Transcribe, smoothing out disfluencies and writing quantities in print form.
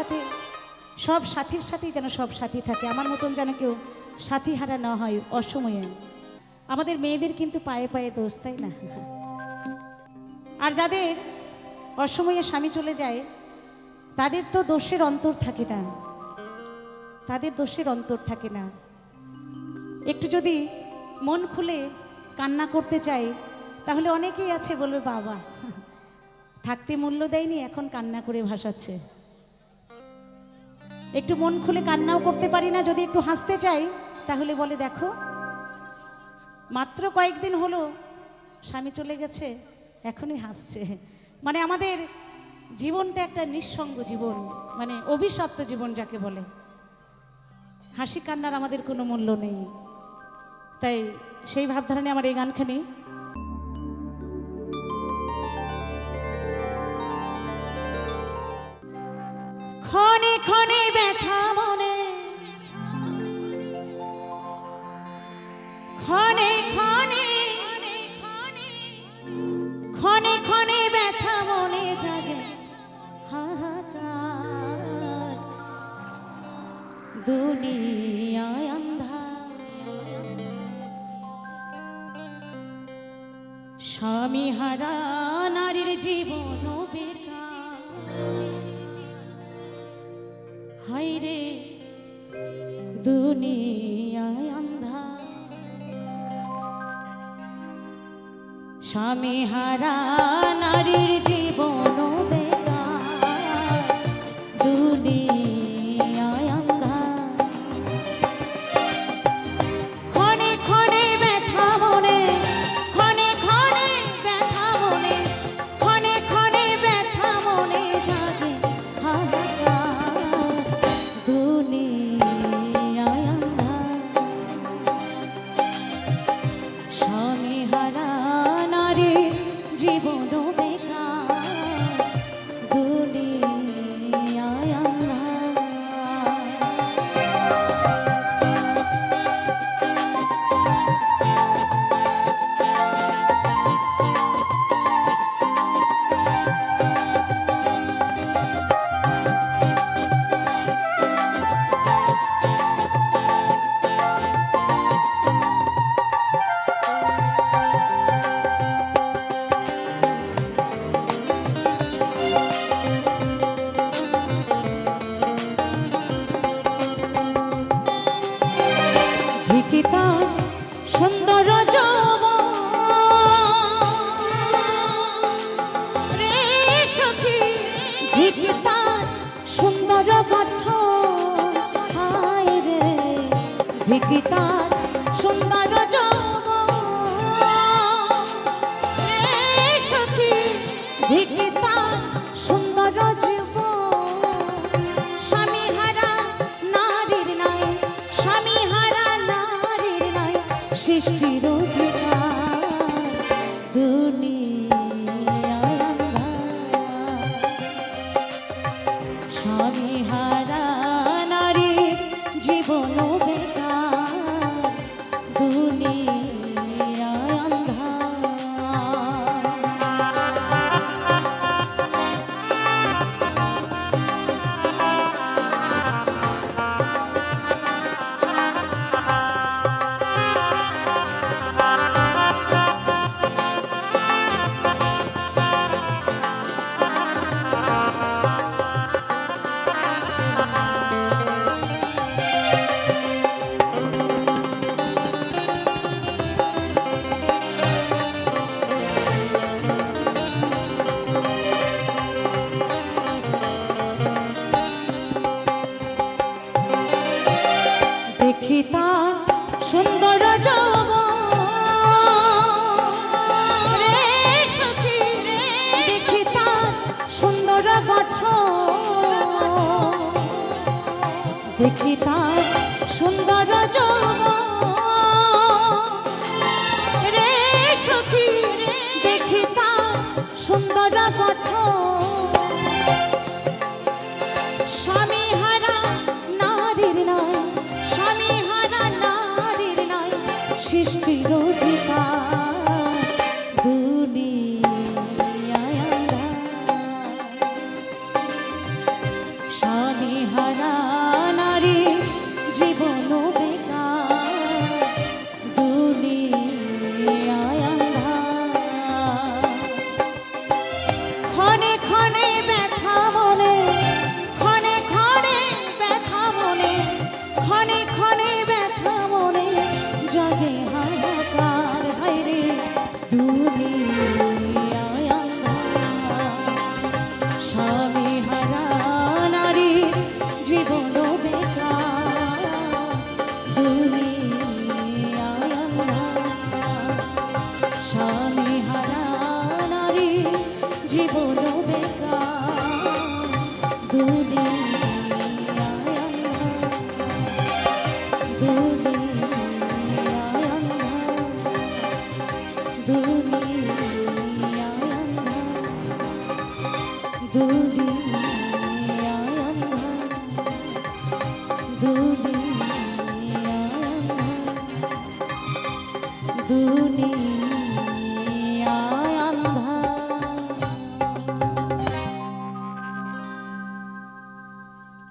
সাথে সব সাথীর সাথেই যেন সব সাথী থাকে, আমার মতন যেন কেউ সাথী হারা না হয় অসময়ে। আমাদের মেয়েদের কিন্তু পায়ে পায়ে দোষ, তাই না? আর যাদের অসময়ে স্বামী চলে যায় তাদের তো দোষের অন্তর থাকে না, তাদের দোষের অন্তর থাকে না। একটু যদি মন খুলে কান্না করতে চাই তাহলে অনেকেই আছে বলবে বাবা থাকতে মূল্য দেয়নি, এখন কান্না করে ভাসাচ্ছে। একটু মন খুলে কান্নাও করতে পারি না, যদি একটু হাসতে চাই তাহলে বলে দেখো মাত্র কয়েকদিন হলো স্বামী চলে গেছে এখনই হাসছে। মানে আমাদের জীবনটা একটা নিঃসঙ্গ জীবন, মানে অভিশপ্ত জীবন যাকে বলে। হাসি কান্নার আমাদের কোনো মূল্য নেই। তাই সেই ভাবধারা নিয়ে আমার এই গানখানি। ক্ষণে ক্ষণে ব্যথা মনে, ক্ষণে ক্ষণে ক্ষণে ক্ষণে ব্যথা মনে জাগে হাহাকার, দুনিয়ায় আন্ধার। স্বামী হারা নারীর জীবন বেকার, হায় রে দুনিয়ায় আন্ধার। স্বামী হারা নারীর জীবন বেকার, দুনিয়ায় আন্ধার। ক্ষণে ক্ষণে ব্যথা মনে, ক্ষণে ক্ষণে ব্যথা মনে, ক্ষণে ক্ষণে ব্যথা মনে জাগে হাহাকার, দুনিয়ায় আন্ধার। স্বামী হারা নারীর জীবন বেকার, দুনিয়ায় আন্ধার। ধিকিতার সুন্দর যৌবন রে সখী, ধিকিতার সুন্দর গঠন, হায় রে ধিকিতার সুন্দর যৌবন রে সখী, ধিকিতার সুন্দর জীবন। স্বামী হারা নারীর নাই, স্বামী হারা নারীর নাই সৃষ্টির অধিকার, দুনিয়ায় আন্ধার। স্বামী হারা নারীর জীবন বেকার, দুনিয়ায় আন্ধার। দেখি তার সুন্দর যৌবন রে সখী, দেখি তার সুন্দর গঠন, দেখি তার সুন্দর যৌবন রে সখী, দেখি তার সুন্দর গঠন। স্বামী হারা নারীর নয়, স্বামী হারা নারীর নয় সৃষ্টির অধিকার, দুনিয়ায় আন্ধার। স্বামী হারা নারী জীবন বেকার দুনিয়ায় আন্ধার। ক্ষণে ক্ষণে ব্যথা মনে, ক্ষণে ক্ষণে ব্যথা মনে, ক্ষণে ক্ষণে ব্যথা মনে জাগে হাহাকার হায়রে দুনিয়ায় আন্ধার। স্বামী হারা নারী জীবন বেকার দুনিয়ায় আন্ধার। স্বামী হারা নারী জীবন বেকার দুনিয়ায় আন্ধার। দুনিয়ায় আন্ধার। দুনিয়ায় আন্ধার। দুনিয়ায় আন্ধার। দুনিয়ায় আন্ধার।